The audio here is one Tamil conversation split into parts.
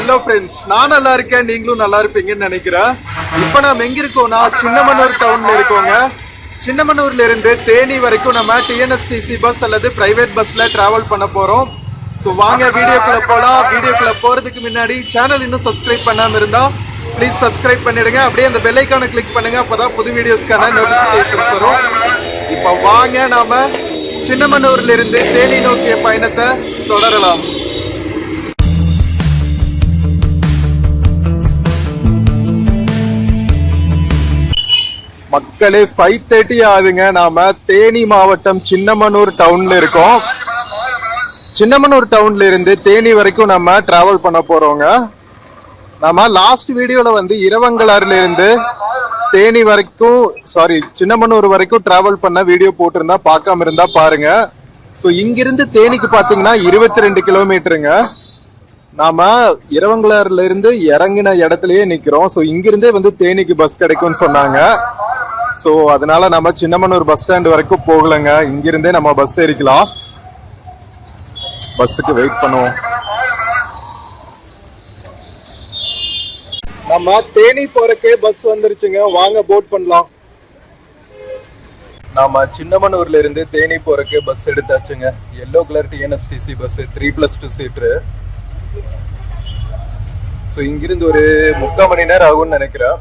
ஹலோ ஃப்ரெண்ட்ஸ், நான் நல்லா இருக்கேன், நீங்களும் நல்லா இருப்பீங்கன்னு நினைக்கிறேன். இப்போ நம்ம எங்க இருக்கோம்னா சின்னமனூர் டவுன்ல இருக்கோங்க. சின்னமனூர்ல இருந்து தேனி வரைக்கும் நம்ம டிஎன்எஸ்டிசி பஸ் அல்லது பிரைவேட் பஸ்ல டிராவல் பண்ண போறோம். ஸோ வாங்க வீடியோக்குள்ள போலாம். வீடியோக்குள்ள போறதுக்கு முன்னாடி சேனல் இன்னும் சப்ஸ்கிரைப் பண்ணாம இருந்தா ப்ளீஸ் சப்ஸ்கிரைப் பண்ணிடுங்க. அப்படியே அந்த பெல் ஐக்கானை கிளிக் பண்ணுங்க, அப்பதான் புது வீடியோஸ்க்கான நோட்டிபிகேஷன்ஸ் வரும். இப்போ வாங்க நாம சின்னமனூர்ல இருந்து தேனி நோக்கிய பயணத்தை தொடரலாம். மக்களே 5:30 ஆகுதுங்க. நாம தேனி மாவட்டம் சின்னமனூர் டவுன்ல இருக்கோம். சின்னமனூர் டவுன்ல இருந்து தேனி வரைக்கும் நம்ம டிராவல் பண்ண போறோங்க. நம்ம லாஸ்ட் வீடியோல வந்து இரவங்கலாறுல இருந்து தேனி வரைக்கும் சின்னமனூர் வரைக்கும் டிராவல் பண்ண வீடியோ போட்டிருந்தா, பார்க்காம இருந்தா பாருங்க. ஸோ இங்கிருந்து தேனிக்கு பாத்தீங்கன்னா 22 கிலோமீட்டருங்க. நாம இரவங்கலாறுல இருந்து இறங்கின இடத்துலயே நிக்கிறோம். ஸோ இங்கிருந்தே வந்து தேனிக்கு பஸ் கிடைக்கும்னு சொன்னாங்க. ஸோ அதனால நம்ம சின்னமனூர் பஸ் ஸ்டாண்ட் வரைக்கும் போகலங்க. இங்கிருந்தே நம்ம பஸ் ஏறிக்கலாம். பஸ்ஸுக்கு வெயிட் பண்ணுவோம். நம்ம தேனி போறக்கே பஸ் வந்துருச்சுங்க. வாங்க போட் பண்ணலாம். நாம சின்னமனூர்ல இருந்து தேனி போறக்கே பஸ் எடுத்தாச்சுங்க. Yellow colour TNSTC bus 3+2 seater. So இங்கிருந்து ஒரு 3/4 மணி நேரம் ஆகும்னு நினைக்கிறேன்.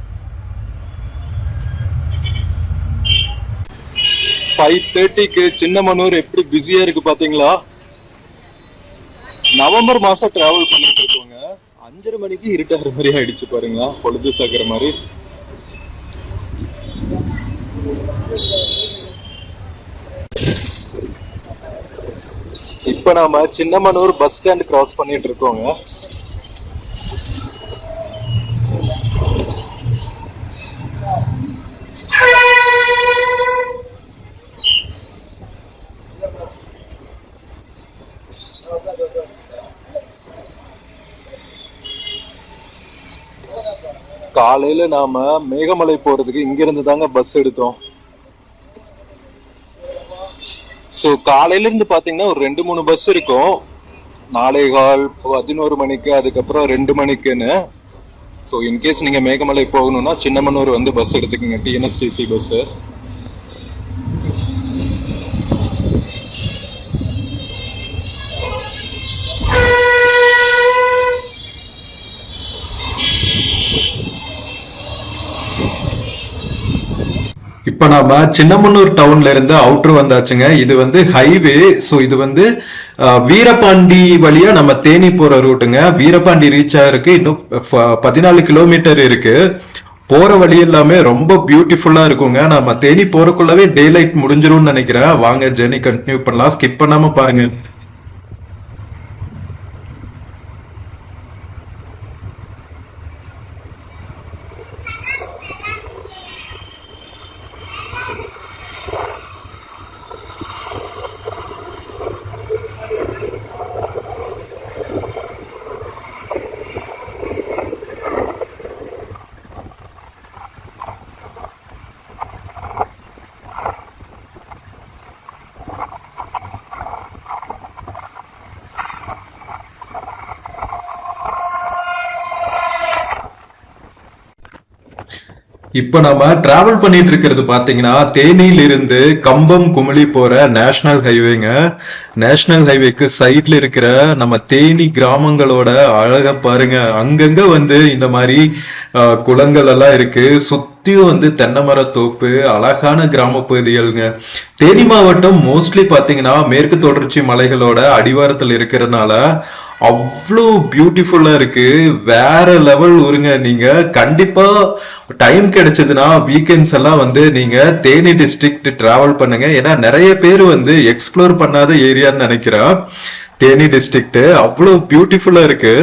5:30க்கு சின்னமனூர் எப்படி பிஸியா இருக்கு பாத்தீங்களா? நவம்பர் மாசம் டிராவல் பண்ணிட்டு இருக்கோங்க. 5:30 மணிக்கு இருட்டாகிற மாதிரி ஆயிடுச்சு பாருங்க, பொழுது சாக்குற மாதிரி. இப்ப நாம சின்னமனூர் பஸ் ஸ்டாண்ட் கிராஸ் பண்ணிட்டு இருக்கோங்க. காலையில நாம மேகமலை போறதுக்கு இங்க இருந்து தாங்க பஸ் எடுத்தோம். சோ காலையில இருந்து பாத்தீங்கன்னா ஒரு 2-3 பஸ் இருக்கும். 4:15, 11 மணிக்கு, அதுக்கப்புறம் 2 மணிக்குன்னு. ஸோ இன்கேஸ் நீங்க மேகமலை போகணும்னா சின்னமனூர் வந்து பஸ் எடுத்துக்கோங்க, டிஎன்எஸ்டிசி பஸ். இப்ப நாம சின்னமனூர் டவுன்ல இருந்து அவுட்டர் வந்தாச்சுங்க. இது வந்து ஹைவே. ஸோ இது வந்து வீரபாண்டி வழியா நம்ம தேனி போற ரூட்டுங்க. வீரபாண்டி ரீச் ஆயிருக்கு, இன்னும் 14 கிலோமீட்டர் இருக்கு. போற வழி எல்லாமே ரொம்ப பியூட்டிஃபுல்லா இருக்குங்க. நம்ம தேனி போறக்குள்ளவே டே லைட் முடிஞ்சிரும்னு நினைக்கிறேன். வாங்க ஜெர்னி கண்டினியூ பண்ணலாம், ஸ்கிப் பண்ணாம பாருங்க. இப்ப நம்ம டிராவல் பண்ணிட்டு இருக்கிறது பாத்தீங்கன்னா தேனியில இருந்து கம்பம் குமிளி போற நேஷனல் ஹைவேங்க. நேஷனல் ஹைவேக்கு சைட்ல இருக்கிற நம்ம தேனி கிராமங்களோட அழக பாருங்க. அங்கங்க வந்து இந்த மாதிரி குளங்கள் எல்லாம் இருக்கு. சுத்தியும் வந்து தென்னை மர தோப்பு, அழகான கிராம பகுதிகள்ங்க. தேனி மாவட்டம் மோஸ்ட்லி பாத்தீங்கன்னா மேற்கு தொடர்ச்சி மலைகளோட அடிவாரத்தில் இருக்கிறதுனால அவ்வளோ பியூட்டிஃபுல்லா இருக்கு. வேற லெவல் ஊருங்க. நீங்க கண்டிப்பா டைம் கிடைச்சதுன்னா வீக்கெண்ட்ஸ் எல்லாம் வந்து நீங்க தேனி டிஸ்ட்ரிக்ட் டிராவல் பண்ணுங்க. ஏன்னா நிறைய பேர் வந்து எக்ஸ்ப்ளோர் பண்ணாத ஏரியான்னு நினைக்கிறேன். தேனி டிஸ்ட்ரிக்ட் அவ்வளோ பியூட்டிஃபுல்லா இருக்கு.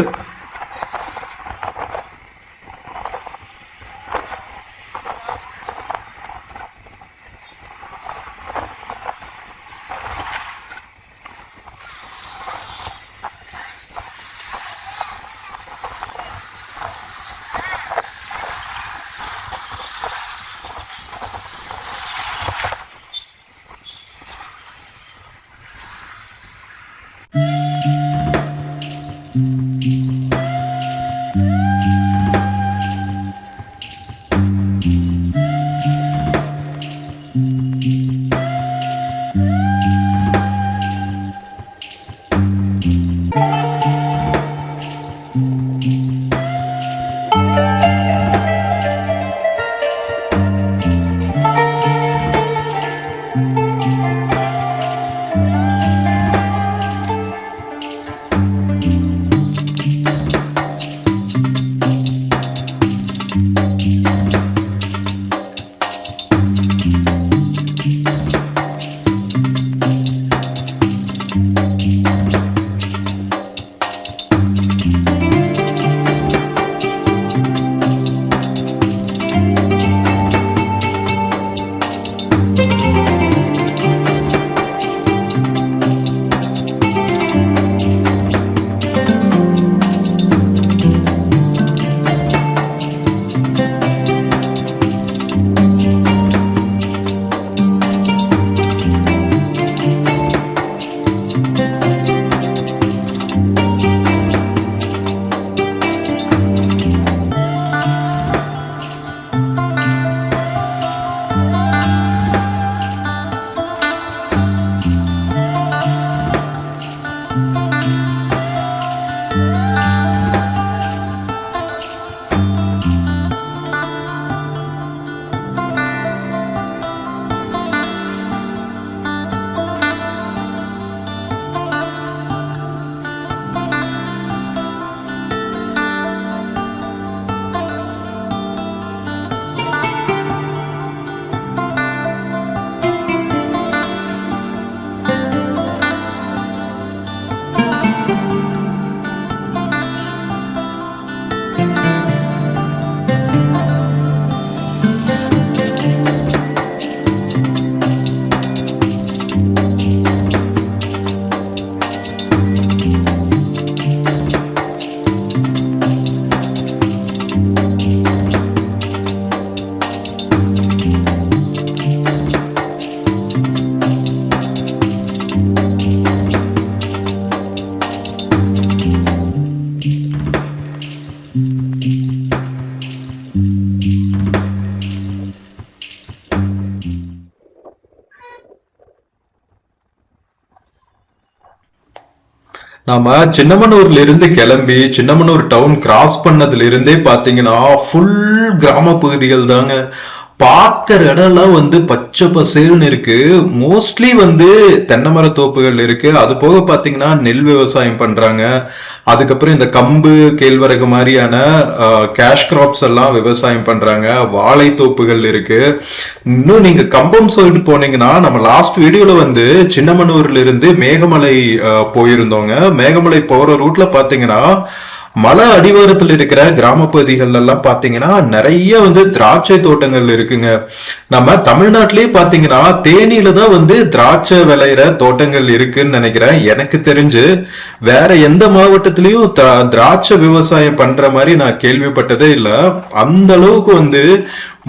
நாம சின்னமனூர்ல இருந்து கிளம்பி சின்னமனூர் டவுன் கிராஸ் பண்ணதுல இருந்தே பாத்தீங்கன்னா ஃபுல் கிராம பகுதிகள் தாங்க. பாக்குற இடம்லாம் வந்து பச்சை பசேல்னு இருக்கு. மோஸ்ட்லி வந்து தென்னை மர தோப்புகள் இருக்கு. அது போக பாத்தீங்கன்னா நெல் விவசாயம் பண்றாங்க. அதுக்கப்புறம் இந்த கம்பு கேழ்வரகு மாதிரியான கேஷ் கிராப்ஸ் எல்லாம் விவசாயம் பண்றாங்க. வாழை தோப்புகள் இருக்கு. இன்னும் நீங்க கம்பம் சைடு போனீங்கன்னா நம்ம லாஸ்ட் வீடியோல வந்து சின்னமனூர்ல இருந்து மேகமலை போயிருந்தோங்க. மேகமலை போற ரூட்ல பாத்தீங்கன்னா மலை அடிவாரத்தில் இருக்கிற கிராம பகுதிகள் எல்லாம் பாத்தீங்கன்னா நிறைய வந்து திராட்சை தோட்டங்கள் இருக்குங்க. நம்ம தமிழ்நாட்டிலேயே பாத்தீங்கன்னா தேனியில தான் வந்து திராட்சை விளையிற தோட்டங்கள் இருக்குன்னு நினைக்கிறேன். எனக்கு தெரிஞ்சு வேற எந்த மாவட்டத்திலயும் திராட்சை விவசாயம் பண்ற மாதிரி நான் கேள்விப்பட்டதே இல்ல. அந்த அளவுக்கு வந்து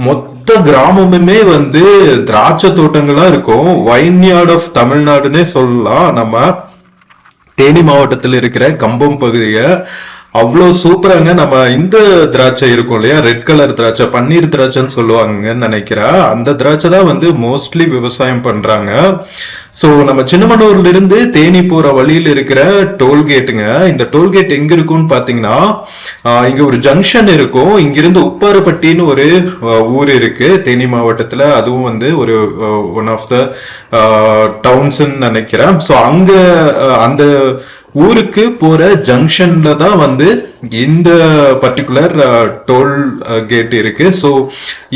மொத்த கிராமமுமே வந்து திராட்சை தோட்டங்களா இருக்கும். வைன்யார்ட் ஆஃப் தமிழ்நாடுன்னே சொல்லலாம். நம்ம தேனி மாவட்டத்தில் இருக்கிற கம்பம் பகுதியை அவ்வளவு சூப்பராங்க. நம்ம இந்த திராட்சை இருக்கும் இல்லையா, ரெட் கலர் திராட்சை, பன்னீர் திராட்சைன்னு சொல்லுவாங்கன்னு நினைக்கிறேன். அந்த திராட்சை தான் வந்து மோஸ்ட்லி விவசாயம் பண்றாங்க. சோ நம்ம சின்னமனூர்ல இருந்து தேனி போற வழியில இருக்கிற டோல்கேட்டுங்க. இந்த டோல்கேட் எங்க இருக்கும்னு பாத்தீங்கன்னா இங்க ஒரு ஜங்ஷன் இருக்கும். இங்கிருந்து உப்பாரப்பட்டின்னு ஒரு ஊர் இருக்கு தேனி மாவட்டத்துல. அதுவும் வந்து ஒரு ஒன் ஆஃப் த டவுன்ஸ் நினைக்கிறேன். சோ அங்க அந்த ஊருக்கு போற ஜங்ஷன்ல தான் வந்து இந்த பர்டிகுலர் டோல் கேட் இருக்கு. சோ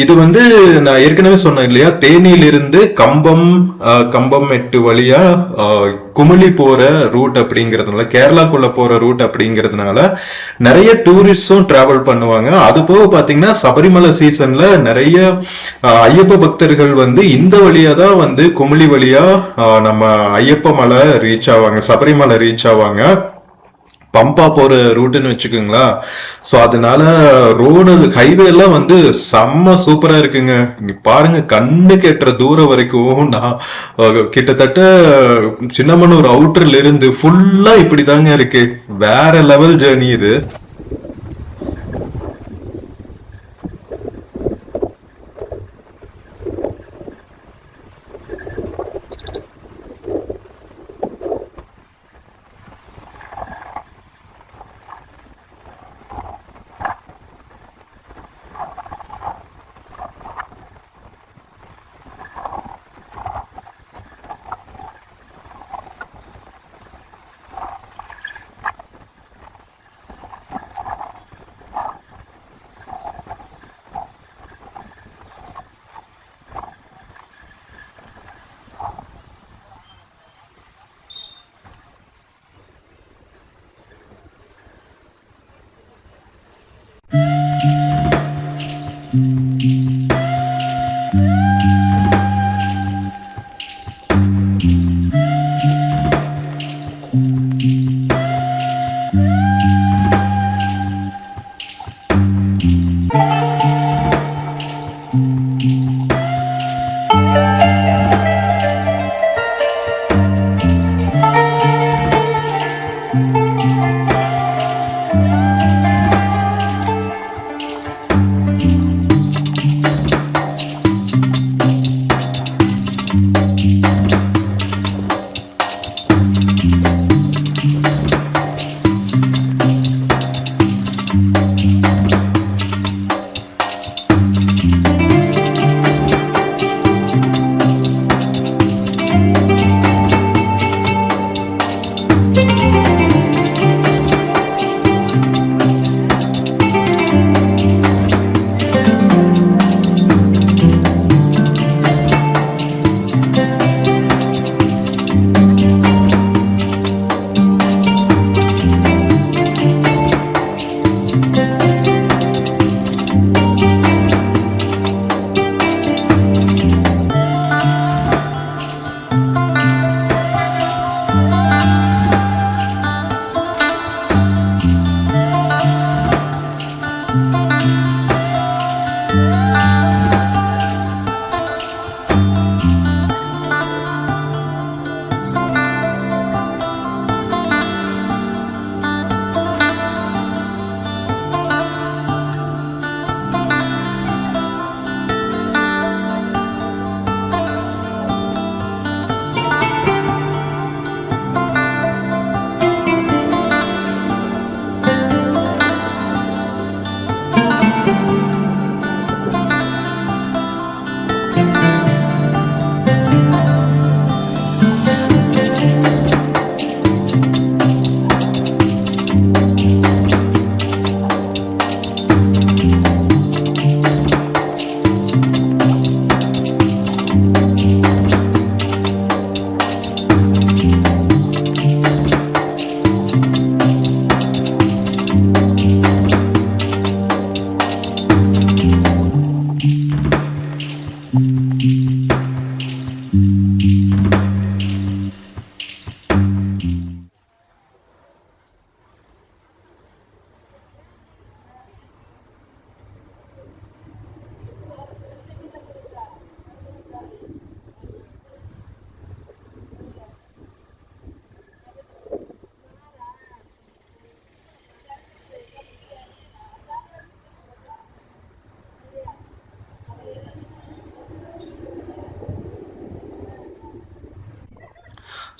இது வந்து நான் ஏற்கனவே சொன்னேன் இல்லையா, தேனியிலிருந்து கம்பம் மெட்டு வழியா குமிளி போற ரூட் அப்படிங்கறதுனால, கேரளாக்குள்ள போற ரூட் அப்படிங்கறதுனால நிறைய டூரிஸ்டும் டிராவல் பண்ணுவாங்க. அது போக பாத்தீங்கன்னா சபரிமலை சீசன்ல நிறைய ஐயப்ப பக்தர்கள் வந்து இந்த வழியா தான் வந்து குமிளி வழியா நம்ம ஐயப்ப மலை ரீச் ஆவாங்க, சபரிமலை ரீச் ஆவாங்க. பம்பா போற ரூட்டுன்னு வச்சுக்கோங்களா. சோ அதனால ரோடு ஹைவே எல்லாம் வந்து செம்ம சூப்பரா இருக்குங்க. இங்க பாருங்க, கண்ணு கெட்டுற தூரம் வரைக்கும் நான் கிட்டத்தட்ட சின்னமனூர் அவுட்டர்ல இருந்து ஃபுல்லா இப்படிதாங்க இருக்கு. வேற லெவல் ஜேர்னி இது.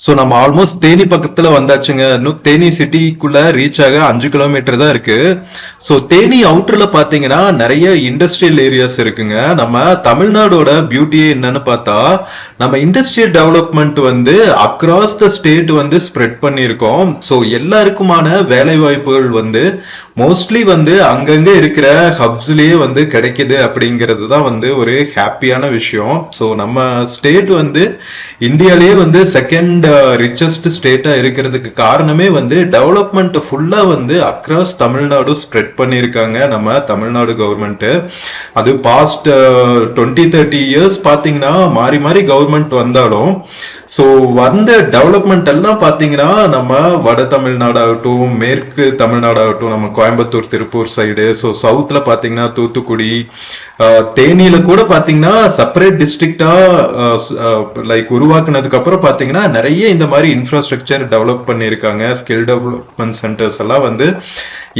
ஸோ நம்ம ஆல்மோஸ்ட் தேனி பக்கத்துல வந்தாச்சுங்க. இன்னும் தேனி சிட்டிக்குள்ள ரீச் ஆக 5 கிலோமீட்டர் தான் இருக்கு. ஸோ தேனி அவுட்டர்ல பாத்தீங்கன்னா நிறைய இண்டஸ்ட்ரியல் ஏரியாஸ் இருக்குங்க. நம்ம தமிழ்நாடோட பியூட்டியே என்னன்னு பார்த்தா, நம்ம இண்டஸ்ட்ரியல் டெவலப்மெண்ட் வந்து அக்ராஸ் த ஸ்டேட் வந்து ஸ்ப்ரெட் பண்ணியிருக்கோம். ஸோ எல்லாருக்குமான வேலை வாய்ப்புகள் வந்து மோஸ்ட்லி வந்து அங்கங்க இருக்கிற ஹப்ஸ்லயே வந்து கிடைக்குது அப்படிங்கிறது தான் வந்து ஒரு ஹாப்பியான விஷயம். ஸோ நம்ம ஸ்டேட் வந்து இந்தியாலேயே வந்து செகண்ட் ரிச்சஸ்ட் ஸ்டேட்டா இருக்கிறதுக்கு காரணமே வந்து டெவலப்மெண்ட் ஃபுல்லா வந்து அக்ராஸ் தமிழ்நாடு ஸ்ப்ரெட் பண்ணியிருக்காங்க நம்ம தமிழ்நாடு கவர்மெண்ட். அது பாஸ்ட் 20-30 இயர்ஸ் பாத்தீங்கன்னா மாறி மாறி கவர்மெண்ட் வந்தாலும் ஸோ வந்த டெவலப்மெண்ட் எல்லாம் பாத்தீங்கன்னா நம்ம வட தமிழ்நாடு ஆகட்டும், மேற்கு தமிழ்நாடு ஆகட்டும், நம்ம கோயம்புத்தூர் திருப்பூர் சைடு, ஸோ சவுத்ல பாத்தீங்கன்னா தூத்துக்குடி, தேனியில கூட பாத்தீங்கன்னா செப்பரேட் டிஸ்ட்ரிக்டா லைக் உருவாக்குனதுக்கு அப்புறம் பாத்தீங்கன்னா நிறைய இந்த மாதிரி இன்ஃப்ராஸ்ட்ரக்சர் டெவலப் பண்ணியிருக்காங்க. ஸ்கில் டெவலப்மெண்ட் சென்டர்ஸ் எல்லாம் வந்து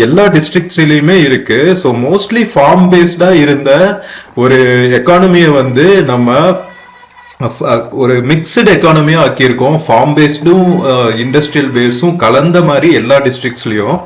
எல்லா டிஸ்ட்ரிக்ட்ஸ்லயுமே இருக்கு. ஸோ மோஸ்ட்லி ஃபார்ம் பேஸ்டா இருந்த ஒரு எக்கானமியை வந்து நம்ம ஒரு மிக்சட் எக்கானமியா ஆக்கியிருக்கோம். ஃபார்ம் பேஸ்டும் இண்டஸ்ட்ரியல் பேஸும் கலந்த மாதிரி எல்லா டிஸ்ட்ரிக்ட்ஸ்லயும்.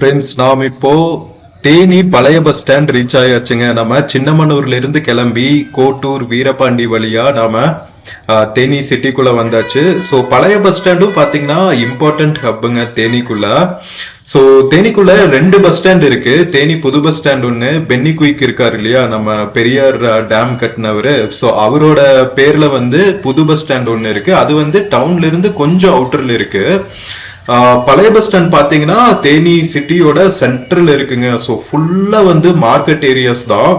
ஃப்ரெண்ட்ஸ், நாம் இப்போ தேனி பழைய பஸ் ஸ்டாண்ட் ரீச் ஆயாச்சுங்க. நம்ம சின்னமனூர்ல இருந்து கிளம்பி கோட்டூர் வீரபாண்டி வழியா நாம தேனி சிட்டிக்குள்ள வந்தாச்சு. ஸோ பழைய பஸ் ஸ்டாண்டும் பாத்தீங்கன்னா இம்பார்ட்டன்ட் ஹப்புங்க தேனிக்குள்ள. ஸோ தேனிக்குள்ள 2 பஸ் ஸ்டாண்ட் இருக்கு. தேனி புது பஸ் ஸ்டாண்ட் ஒன்று, பென்னி குயிக் இருக்காரு இல்லையா, நம்ம பெரியார் டேம் கட்டினவரு. ஸோ அவரோட பேர்ல வந்து புது பஸ் ஸ்டாண்ட் ஒன்று இருக்கு. அது வந்து டவுன்ல இருந்து கொஞ்சம் அவுட்டர்ல இருக்கு. பழைய பஸ் ஸ்டாண்ட் பாத்தீங்கன்னா தேனி சிட்டியோட சென்ட்ரல் இருக்குங்க. ஸோ ஃபுல்லா வந்து மார்க்கெட் ஏரியாஸ் தான்.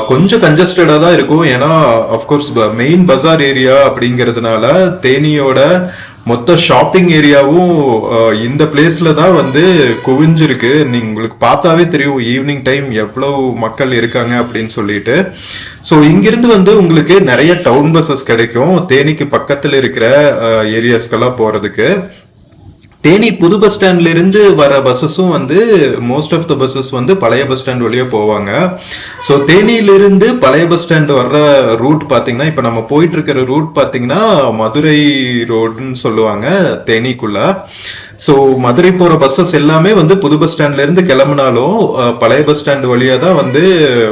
கொஞ்சம் கன்ஜஸ்டடா தான் இருக்கும். ஏன்னா அஃப்கோர்ஸ் மெயின் பஜார் ஏரியா அப்படிங்கிறதுனால தேனியோட மொத்த ஷாப்பிங் ஏரியாவும் இந்த பிளேஸ்ல தான் வந்து குவிஞ்சிருக்கு. நீங்க உங்களுக்கு பார்த்தாவே தெரியும் ஈவினிங் டைம் எவ்வளவு மக்கள் இருக்காங்க அப்படின்னு சொல்லிட்டு. ஸோ இங்கிருந்து வந்து உங்களுக்கு நிறைய டவுன் பஸ்ஸஸ் கிடைக்கும் தேனிக்கு பக்கத்துல இருக்கிற ஏரியாஸ்க்கெல்லாம் போறதுக்கு. தேனி புது பஸ் ஸ்டாண்ட்ல இருந்து வர பஸ்ஸஸும் வந்து மோஸ்ட் ஆஃப் த பஸ்ஸஸ் வந்து பழைய பஸ் ஸ்டாண்ட் வழியா போவாங்க. ஸோ தேனியிலிருந்து பழைய பஸ் ஸ்டாண்ட் வர்ற ரூட் பாத்தீங்கன்னா, இப்ப நம்ம போயிட்டு இருக்கிற ரூட் பாத்தீங்கன்னா மதுரை ரோடுன்னு சொல்லுவாங்க தேனிக்குள்ள. ஸோ மதுரை போற பஸ்ஸஸ் எல்லாமே வந்து புது பஸ் ஸ்டாண்ட்ல இருந்து கிளம்புனாலும் பழைய பஸ் ஸ்டாண்ட் வழியா தான் வந்து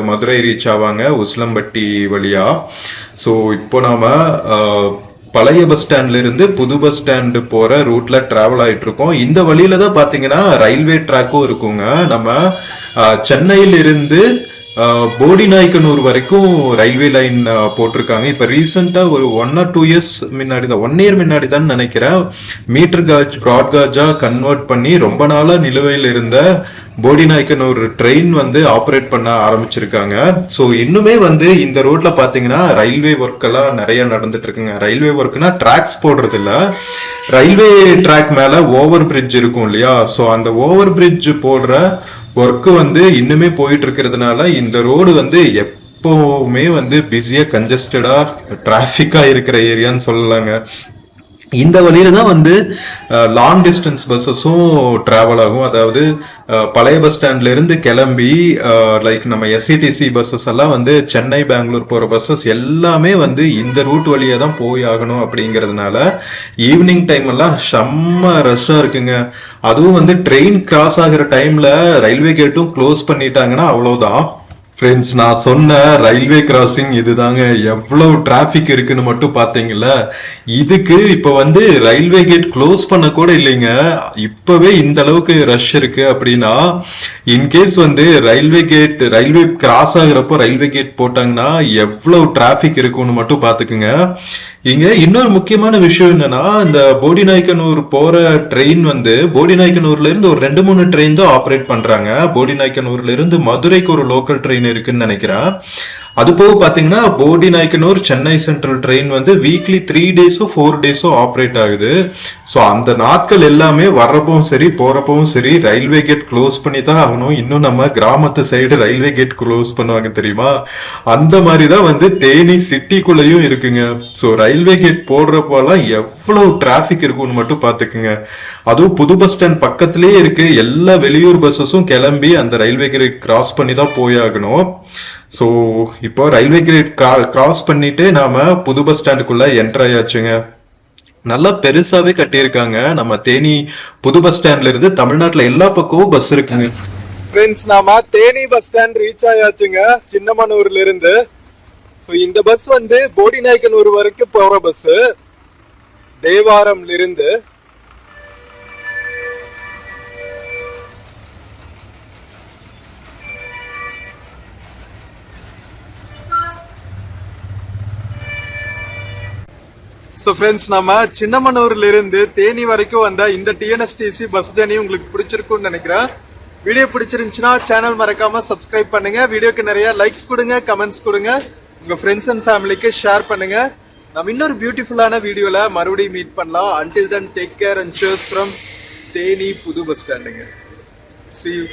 மதுரை ரீச் ஆவாங்க, உசிலம்பட்டி வழியா. ஸோ இப்போ நாம பழைய பஸ் ஸ்டாண்ட்ல இருந்து புது பஸ் ஸ்டாண்ட் போற ரூட்ல டிராவல் ஆயிட்டு இருக்கோம். இந்த வழியில தான் பாத்தீங்கன்னா ரயில்வே ட்ராக்கும் இருக்குங்க. நம்ம சென்னையில இருந்து போடிநாயக்கனூர் வரைக்கும் ரயில்வே லைன் போட்டிருக்காங்க. இப்ப ரீசெண்டா ஒரு 1 or 2 years முன்னாடி தான், 1 year முன்னாடி தான் நினைக்கிறேன், மீட்டர் காஜ் பிராட் காஜா கன்வெர்ட் பண்ணி ரொம்ப நாளா நிலுவையில் இருந்த போடிநாயக்கனூர் ட்ரெயின் வந்து ஆப்ரேட் பண்ண ஆரம்பிச்சிருக்காங்க. ஸோ இன்னுமே வந்து இந்த ரோட்ல பாத்தீங்கன்னா ரயில்வே ஒர்க் எல்லாம் நிறைய நடந்துட்டு இருக்குங்க. ரயில்வே ஒர்க்னா டிராக்ஸ் போடுறது இல்ல, ரயில்வே ட்ராக் மேல ஓவர் பிரிட்ஜ் இருக்கும் இல்லையா, ஸோ அந்த ஓவர் பிரிட்ஜ் போடுற ஒர்க் வந்து இன்னுமே போயிட்டு இருக்கிறதுனால இந்த ரோடு வந்து எப்பவுமே வந்து பிஸியா கன்ஜஸ்டடா டிராபிக்கா இருக்கிற ஏரியான்னு சொல்லலாங்க. இந்த வழியில தான் வந்து லாங் டிஸ்டன்ஸ் பஸ்ஸஸும் டிராவல் ஆகும். அதாவது பழைய பஸ் ஸ்டாண்ட்ல இருந்து கிளம்பி லைக் நம்ம எஸ்சிடிசி பஸ்ஸஸ் எல்லாம் வந்து சென்னை பெங்களூர் போற பஸ்ஸஸ் எல்லாமே வந்து இந்த ரூட் வழியா தான் போய் ஆகணும். அப்படிங்கிறதுனால ஈவினிங் டைம் எல்லாம் செம்ம ரஷ்ஷா இருக்குங்க. அதுவும் வந்து ட்ரெயின் கிராஸ் ஆகிற டைம்ல ரயில்வே கேட்டும் க்ளோஸ் பண்ணிட்டாங்கன்னா அவ்வளவுதான். ஃப்ரெண்ட்ஸ், நான் சொன்ன ரயில்வே கிராசிங் இதுதாங்க. எவ்வளவு டிராபிக் இருக்குன்னு மட்டும் பாத்தீங்கல்ல. இதுக்கு இப்ப வந்து ரயில்வே கேட் க்ளோஸ் பண்ண கூட இல்லைங்க, இப்பவே இந்த அளவுக்கு ரஷ் இருக்கு அப்படின்னா இன்கேஸ் வந்து ரயில்வே கிராஸ் ஆகுறப்போ ரயில்வே கேட் போட்டாங்கன்னா எவ்வளவு டிராபிக் இருக்குன்னு மட்டும் பாத்துக்குங்க. இங்க இன்னொரு முக்கியமான விஷயம் என்னன்னா, இந்த போடிநாயக்கனூர் போற ட்ரெயின் வந்து போடிநாயக்கனூர்ல இருந்து ஒரு 2-3 ட்ரெயின் தான் ஆப்ரேட் பண்றாங்க. போடிநாயக்கனூர்ல இருந்து மதுரைக்கு ஒரு லோக்கல் ட்ரெயின் இருக்குன்னு நினைக்கிறேன். அது போக பாத்தீங்கன்னா போடிநாயக்கனூர் சென்னை சென்ட்ரல் ட்ரெயின் வந்து வீக்லி 3 days 4 days ஆப்ரேட் ஆகுது. ஸோ அந்த நாட்கள் எல்லாமே வர்றப்பவும் சரி போறப்பவும் சரி ரயில்வே கேட் க்ளோஸ் பண்ணி தான் ஆகணும். இன்னும் நம்ம கிராமத்து சைடு ரயில்வே கேட் க்ளோஸ் பண்ணுவாங்க தெரியுமா, அந்த மாதிரிதான் வந்து தேனி சிட்டிக்குள்ளேயும் இருக்குங்க. ஸோ ரயில்வே கேட் போடுறப்போலாம் எவ்வளவு டிராபிக் இருக்கும்னு மட்டும் பாத்துக்குங்க. அதுவும் புது பஸ் ஸ்டாண்ட் பக்கத்திலேயே இருக்கு. எல்லா வெளியூர் பஸ்ஸஸும் கிளம்பி அந்த ரயில்வே கேட் கிராஸ் பண்ணி தான் போயாகணும். ஸோ இப்போ ரயில்வே கேட் கிராஸ் பண்ணிட்டு நாம புது பஸ் ஸ்டாண்டுக்குள்ள என்டர் ஆயாச்சுங்க. நல்லா பெருசாவே கட்டியிருக்காங்க. நம்ம தேனி புது பஸ் ஸ்டாண்ட்ல இருந்து தமிழ்நாட்டுல எல்லா பக்கமும் பஸ் இருக்குங்க. ஃப்ரெண்ட்ஸ், நாம தேனி பஸ் ஸ்டாண்ட் ரீச் ஆயாச்சுங்க சின்னமனூர்ல இருந்து. ஸோ இந்த பஸ் வந்து போடிநாயக்கனூர் வரைக்கும் போற பஸ் தேவாரம்ல இருந்து. ஸோ ஃப்ரெண்ட்ஸ், நம்ம சின்னமனூர்ல இருந்து தேனி வரைக்கும் வந்த இந்த டிஎன்எஸ்டிசி பஸ் ஜர்னி உங்களுக்கு பிடிச்சிருக்கும்னு நினைக்கிறேன். வீடியோ பிடிச்சிருந்துச்சுன்னா சேனல் மறக்காம சப்ஸ்கிரைப் பண்ணுங்க. வீடியோக்கு நிறைய லைக்ஸ் கொடுங்க, கமெண்ட்ஸ் கொடுங்க, உங்க ஃப்ரெண்ட்ஸ் அண்ட் ஃபேமிலிக்கு ஷேர் பண்ணுங்க. நம்ம இன்னொரு பியூட்டிஃபுல்லான வீடியோல மறுபடியும் மீட் பண்ணலாம். until then take care and cheers from Theni புது பஸ் ஸ்டாண்டுங்க. See you.